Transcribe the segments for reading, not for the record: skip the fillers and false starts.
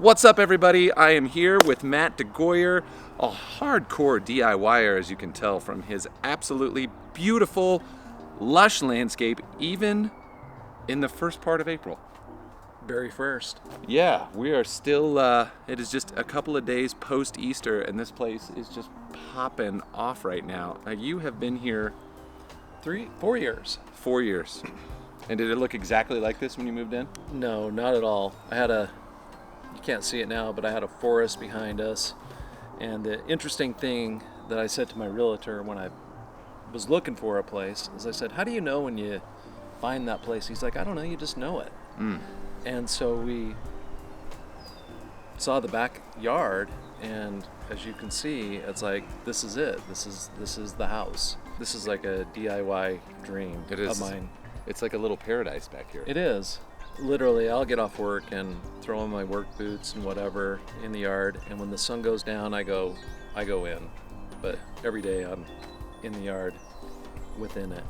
What's up, everybody? I am here with Matt DeGooyer, a hardcore DIYer, as you can tell from his absolutely beautiful, lush landscape, even in the first part of April. Very first. Yeah, we are still, it is just a couple of days post-Easter, and this place is just popping off right now. Now, you have been here 4 years. 4 years. And did it look exactly like this when you moved in? No, not at all. You can't see it now, but I had a forest behind us. And the interesting thing that I said to my realtor when I was looking for a place is I said, how do you know when you find that place? He's like, I don't know, you just know it. And so we saw the backyard, and as you can see, it's like, this is it. This is the house. This is like a DIY dream of mine. It's like a little paradise back here. It is. Literally, I'll get off work and throw on my work boots and whatever in the yard, and when the sun goes down, I go in. But every day I'm in the yard within it.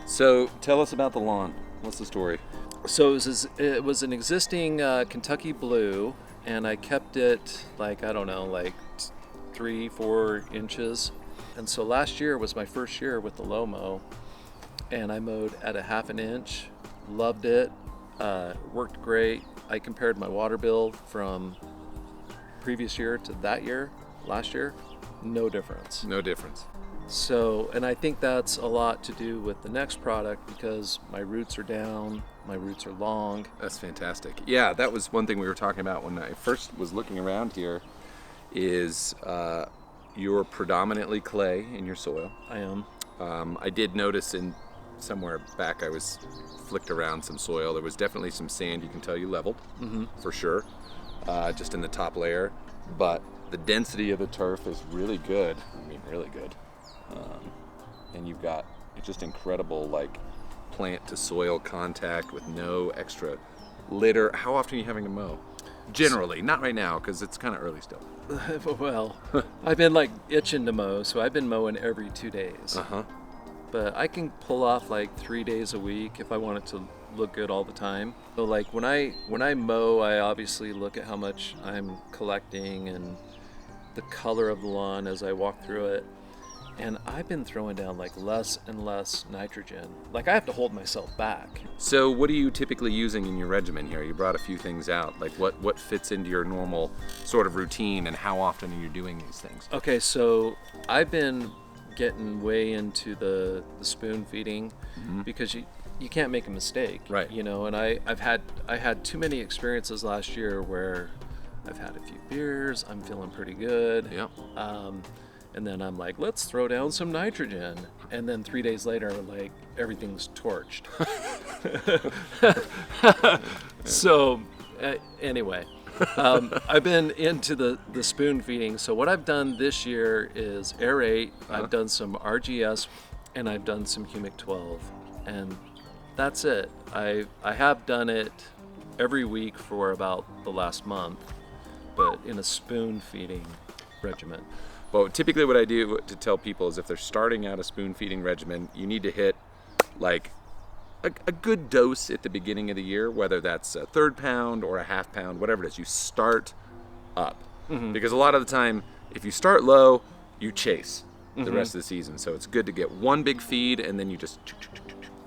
So tell us about the lawn. What's the story? So it was an existing Kentucky Blue, and I kept it like 3-4 inches. And so last year was my first year with the low mow, and I mowed at a 1/2 inch. Loved it. Worked great. I compared my water bill from previous year to that year, last year, no difference. No difference. So, and I think that's a lot to do with the N-ext product because my roots are down, my roots are long. That's fantastic. Yeah, that was one thing we were talking about when I first was looking around here is you're predominantly clay in your soil. I am. I did notice in somewhere back I was flicked around some soil. There was definitely some sand. You can tell you leveled, for sure, just in the top layer. But the density of the turf is really good. I mean, really good. And you've got just incredible plant to soil contact with no extra litter. How often are you having to mow? Generally, not right now because it's kind of early still. Well, I've been itching to mow, so I've been mowing every 2 days. But I can pull off 3 days a week if I want it to look good all the time. So when I mow, I obviously look at how much I'm collecting and the color of the lawn as I walk through it. And I've been throwing down less and less nitrogen. I have to hold myself back. So what are you typically using in your regimen here? You brought a few things out. What fits into your normal sort of routine, and how often are you doing these things? Okay, so I've been getting way into the spoon feeding because you can't make a mistake, right? And I had too many experiences last year where I've had a few beers, I'm feeling pretty good, and then I'm like, let's throw down some nitrogen, and then 3 days later, everything's torched. So anyway. I've been into the spoon feeding. So what I've done this year is Air8, I've done some RGS, and I've done some Humic12, and that's it. I have done it every week for about the last month, but in a spoon feeding regimen. Well, typically what I do to tell people is if they're starting out a spoon feeding regimen, you need to hit a good dose at the beginning of the year, whether that's a 1/3 pound or a 1/2 pound, whatever it is. You start up. Because a lot of the time, if you start low, you chase the rest of the season. So it's good to get one big feed and then you just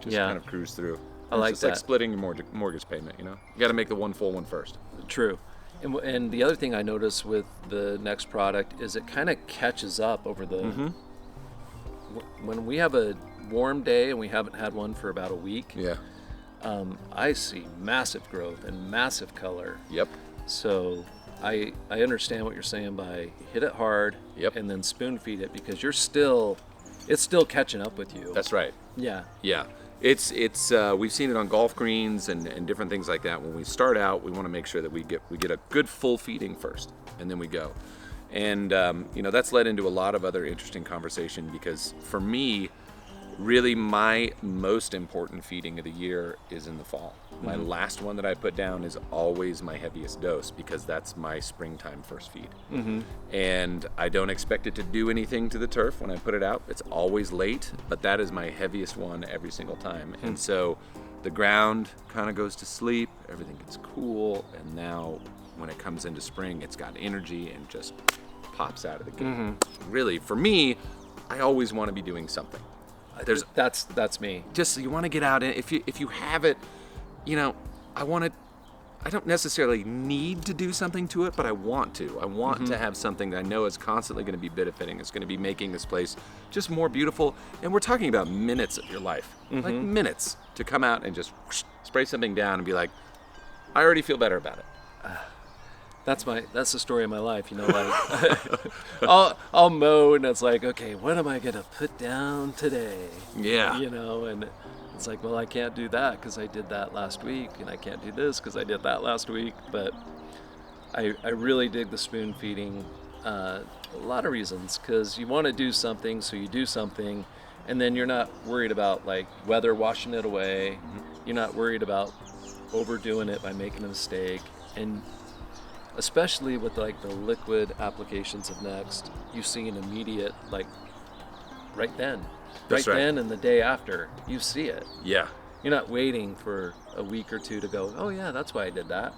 kind of cruise through. I like it's that. Like splitting your mortgage payment, You got to make the one full one first. True. And the other thing I noticed with the N-ext product is it kind of catches up over the... When we have a warm day and we haven't had one for about a week, I see massive growth and massive color. Yep. So I understand what you're saying by hit it hard and then spoon feed it because it's still catching up with you. That's right. Yeah. Yeah. It's we've seen it on golf greens and different things like that. When we start out, we want to make sure that we get a good full feeding first, and then we go. And that's led into a lot of other interesting conversation because for me, really my most important feeding of the year is in the fall. My last one that I put down is always my heaviest dose because that's my springtime first feed. And I don't expect it to do anything to the turf when I put it out. It's always late, but that is my heaviest one every single time. And so the ground kind of goes to sleep, everything gets cool, and now when it comes into spring, it's got energy and just pops out of the gate. Really, for me, I always want to be doing something. That's me. Just you want to get out, and if you have it, I don't necessarily need to do something to it, but I want to. I want to have something that I know is constantly going to be benefiting. It's going to be making this place just more beautiful. And we're talking about minutes of your life, like minutes to come out and just spray something down and be like, I already feel better about it. That's the story of my life, like I'll mow and it's like, okay, what am I gonna put down today? Yeah. And it's like, well, I can't do that because I did that last week, and I can't do this because I did that last week. But I really dig the spoon feeding. A lot of reasons, because you want to do something, so you do something, and then you're not worried about like weather washing it away. You're not worried about overdoing it by making a mistake, and especially with like the liquid applications of N-ext, you see an immediate, like right then. That's right. Then and the day after, you see it. Yeah. You're not waiting for a week or two to go, oh yeah, that's why I did that.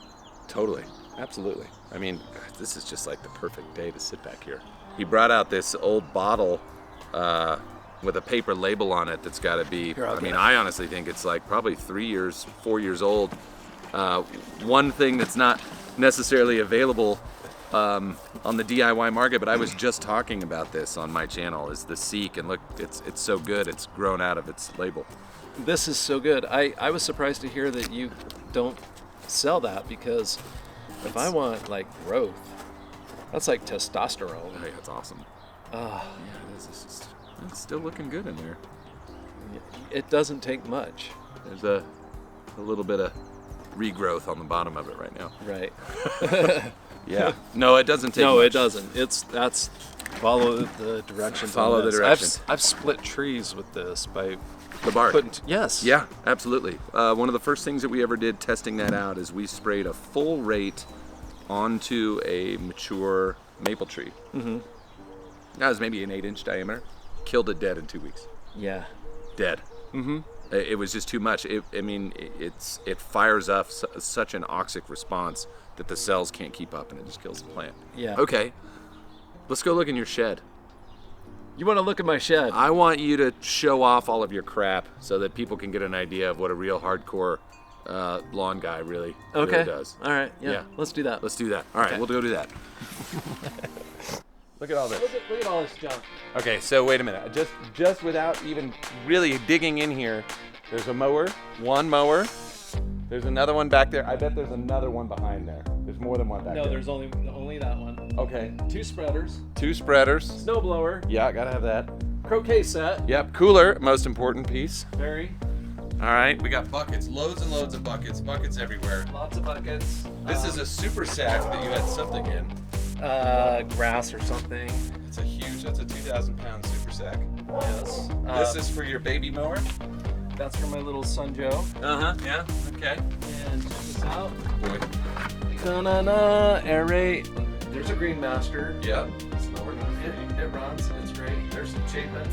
Totally. Absolutely. I mean, this is just like the perfect day to sit back here. He brought out this old bottle with a paper label on it that's got to be, I honestly think it's like probably 4 years old. One thing that's not necessarily available on the DIY market, but I was just talking about this on my channel, is the Seek, and look, it's so good, it's grown out of its label. This is so good. I was surprised to hear that you don't sell that, because if I want like growth, that's like testosterone. Oh yeah, it's awesome. Yeah, it's still looking good in there. It doesn't take much. There's a little bit of regrowth on the bottom of it right now. Right. Yeah. No, it doesn't take much. No, it doesn't. That's follow the directions. Follow the directions. I've split trees with this by the bark. Yes. Yeah, absolutely. One of the first things that we ever did testing that out is we sprayed a full rate onto a mature maple tree. That was maybe an 8-inch diameter. Killed it dead in 2 weeks. Yeah. Dead. It was just too much. It fires up such an oxic response that the cells can't keep up, and it just kills the plant. Yeah. Okay, let's go look in your shed. You want to look at my shed? I want you to show off all of your crap so that people can get an idea of what a real hardcore lawn guy really does. All right. Yeah. Let's do that. Let's do that. All right, we'll go do that. Look at all this. Look at all this junk. Okay, so wait a minute. Just without even really digging in here, there's a mower, one mower. There's another one back there. I bet there's another one behind there. There's more than one back there. No, there's only that one. Okay. 2 spreaders. 2 spreaders. Snow blower. Yeah, gotta have that. Croquet set. Yep. Cooler, most important piece. Very. All right, we got buckets, loads and loads of buckets everywhere. Lots of buckets. This is a super sack that you had something in. Grass or something. It's that's a 2,000-pound super sack. Yes. This is for your baby mower? That's for my little son Joe. Yeah, okay. And check this out. Boy. Air8. There's a Green Master. Yeah. It runs. It's great. There's some Chapin.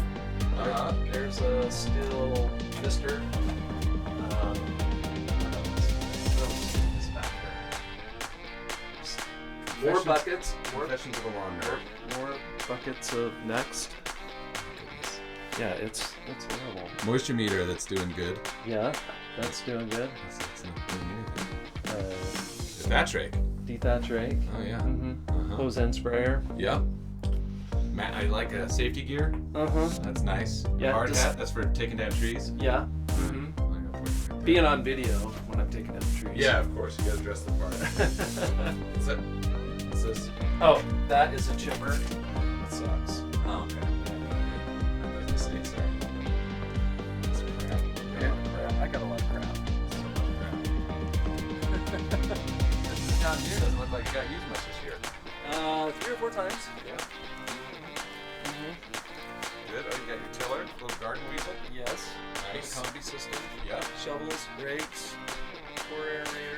There's a steel twister. What else is back there? More buckets. Confessions of a lawn nerd. More buckets of N-ext. Yeah, it's horrible. Moisture meter that's doing good. Yeah, that's doing good. Thatch rake. Dethatch rake. Oh yeah. Hose end sprayer. Yeah. Matt, I like a safety gear. That's nice. Yeah. Hard hat. That's for taking down trees. Yeah. Being on video when I'm taking down trees. Yeah, of course. You gotta dress the part. What's that? What's this? Oh, that is a chipper. That sucks. Oh, okay. I got a lot of crap. This down here doesn't look like it got used much this year. 3 or 4 times. Yeah. Good. Oh, you got your tiller, little garden weasel. Yes. Nice. Combi system. Yeah. Shovels, rakes, core aerator.